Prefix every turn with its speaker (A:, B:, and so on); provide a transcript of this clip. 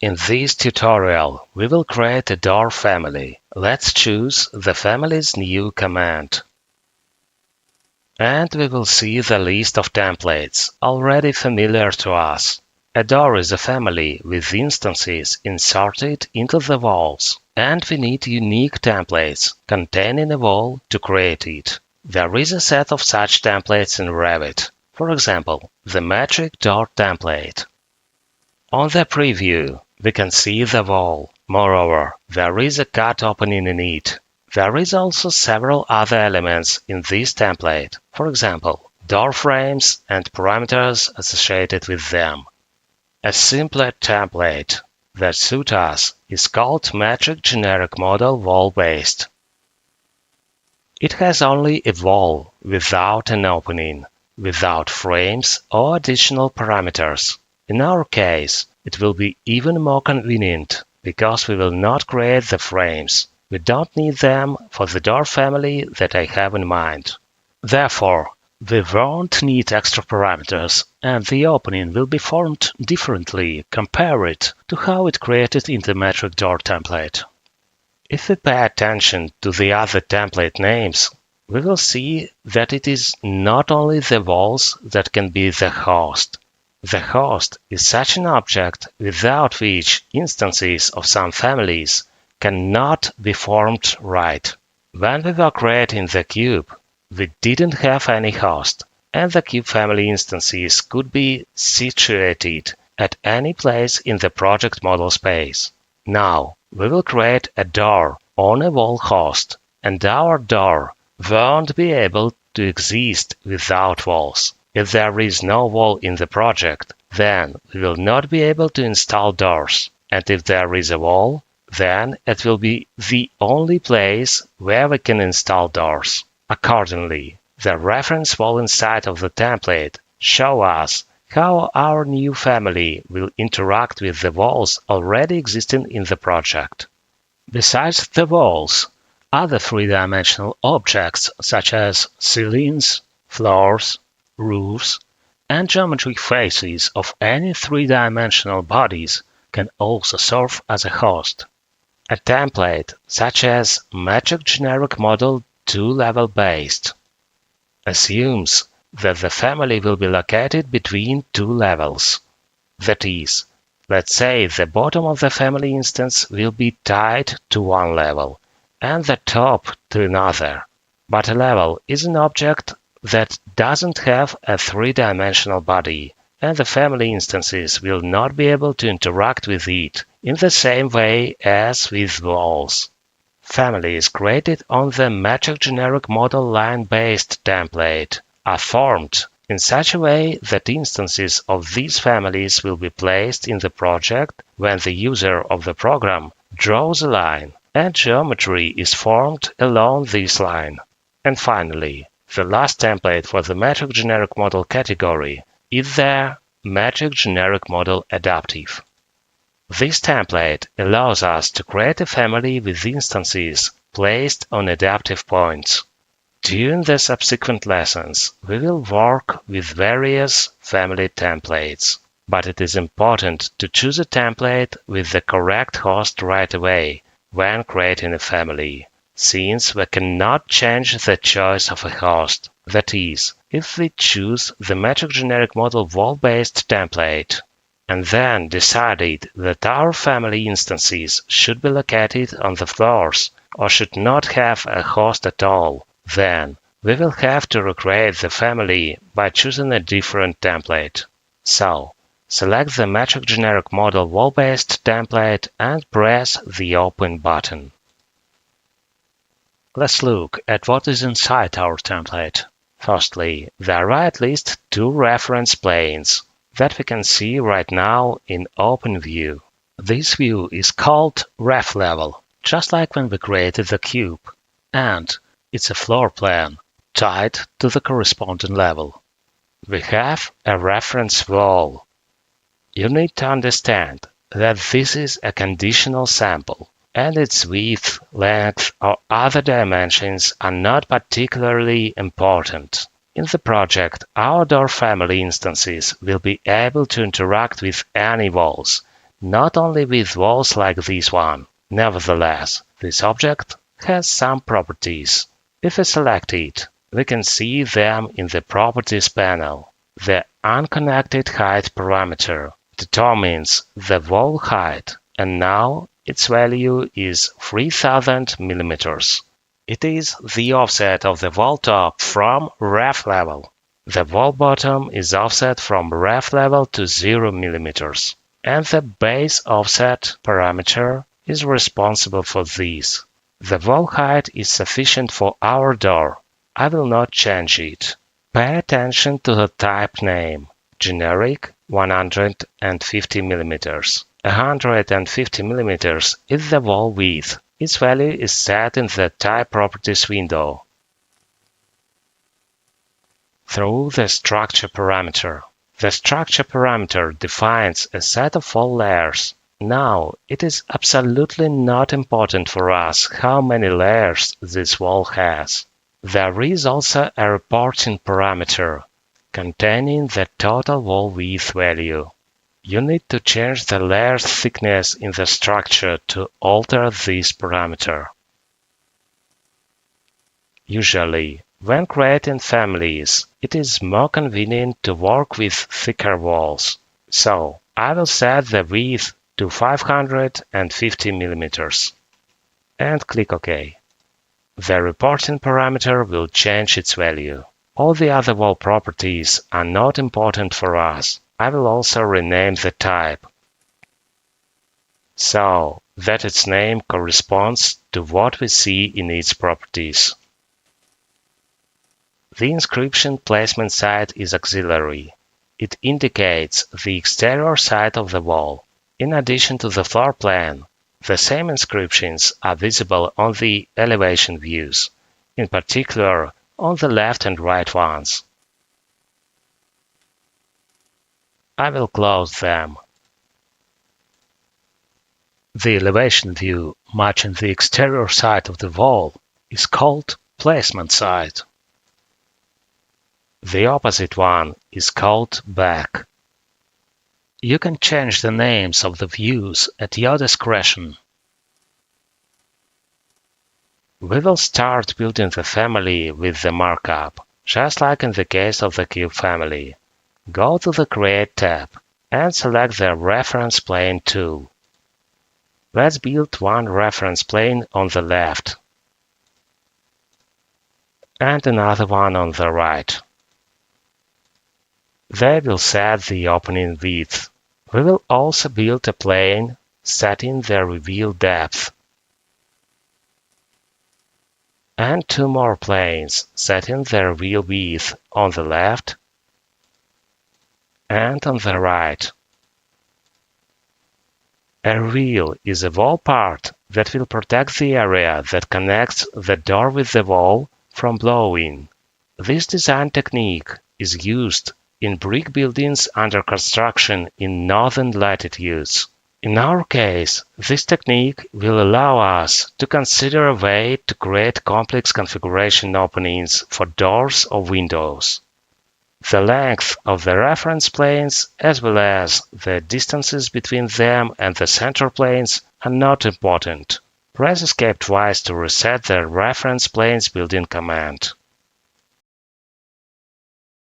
A: In this tutorial, we will create a door family. Let's choose the family's new command. And we will see the list of templates, already familiar to us. A door is a family with instances inserted into the walls, and we need unique templates containing a wall to create it. There is a set of such templates in Revit. For example, the metric door template. On the preview, we can see the wall. Moreover, there is a cut opening in it. There is also several other elements in this template. For example, door frames and parameters associated with them. A simpler template that suits us is called Metric Generic Model Wall Based. It has only a wall without an opening, without frames or additional parameters. In our case, it will be even more convenient because we will not create the frames. We don't need them for the door family that I have in mind. Therefore, we won't need extra parameters, and the opening will be formed differently compared to how it created in the metric door template. If we pay attention to the other template names, we will see that it is not only the walls that can be the host. The host is such an object without which instances of some families cannot be formed right. When we were creating the cube, we didn't have any host, and the cube family instances could be situated at any place in the project model space. Now, we will create a door on a wall host, and our door won't be able to exist without walls. If there is no wall in the project, then we will not be able to install doors. And if there is a wall, then it will be the only place where we can install doors. Accordingly, the reference wall inside of the template shows us how our new family will interact with the walls already existing in the project. Besides the walls, other three-dimensional objects such as ceilings, floors, roofs, and geometric faces of any three-dimensional bodies can also serve as a host. A template such as Metric Generic Model 2-level based assumes that the family will be located between two levels. That is, let's say the bottom of the family instance will be tied to one level and the top to another. But a level is an object that doesn't have a three-dimensional body, and the family instances will not be able to interact with it in the same way as with walls. Families created on the Metric Generic Model line-based template are formed in such a way that instances of these families will be placed in the project when the user of the program draws a line, and geometry is formed along this line. And finally, the last template for the Metric Generic Model category is the Metric Generic Model Adaptive. This template allows us to create a family with instances placed on adaptive points. During the subsequent lessons, we will work with various family templates, but it is important to choose a template with the correct host right away when creating a family, since we cannot change the choice of a host. That is, if we choose the Metric Generic Model wall-based template and then decided that our family instances should be located on the floors or should not have a host at all, then we will have to recreate the family by choosing a different template. So, select the Metric Generic Model wall-based template and press the Open button. Let's look at what is inside our template. Firstly, there are at least two reference planes that we can see right now in OpenView. This view is called Ref Level, just like when we created the cube, and it's a floor plan tied to the corresponding level. We have a reference wall. You need to understand that this is a conditional sample, and its width, length, or other dimensions are not particularly important. In the project, our door family instances will be able to interact with any walls, not only with walls like this one. Nevertheless, this object has some properties. If we select it, we can see them in the Properties panel. The unconnected height parameter determines the wall height, and now its value is 3000 mm. It is the offset of the wall top from ref level. The wall bottom is offset from ref level to 0 mm, and the base offset parameter is responsible for this. The wall height is sufficient for our door. I will not change it. Pay attention to the type name. Generic 150 mm. 150 mm is the wall width. Its value is set in the Type Properties window. Through the Structure parameter. The Structure parameter defines a set of wall layers. Now, it is absolutely not important for us how many layers this wall has. There is also a reporting parameter containing the total wall width value. You need to change the layer's thickness in the structure to alter this parameter. Usually, when creating families, it is more convenient to work with thicker walls. So, I will set the width to 550 mm and click OK. The reporting parameter will change its value. All the other wall properties are not important for us. I will also rename the type so that its name corresponds to what we see in its properties. The inscription placement site is auxiliary. It indicates the exterior side of the wall. In addition to the floor plan, the same inscriptions are visible on the elevation views, in particular on the left and right ones. I will close them. The elevation view matching the exterior side of the wall is called placement side. The opposite one is called back. You can change the names of the views at your discretion. We will start building the family with the markup, just like in the case of the cube family. Go to the Create tab and select the Reference Plane tool. Let's build one reference plane on the left and another one on the right. They will set the opening width. We will also build a plane setting the reveal depth, and two more planes setting the reveal width on the left and on the right. A reveal is a wall part that will protect the area that connects the door with the wall from blowing. This design technique is used in brick buildings under construction in northern latitudes. In our case, this technique will allow us to consider a way to create complex configuration openings for doors or windows. The length of the reference planes, as well as the distances between them and the center planes, are not important. Press Escape twice to reset the reference planes building command.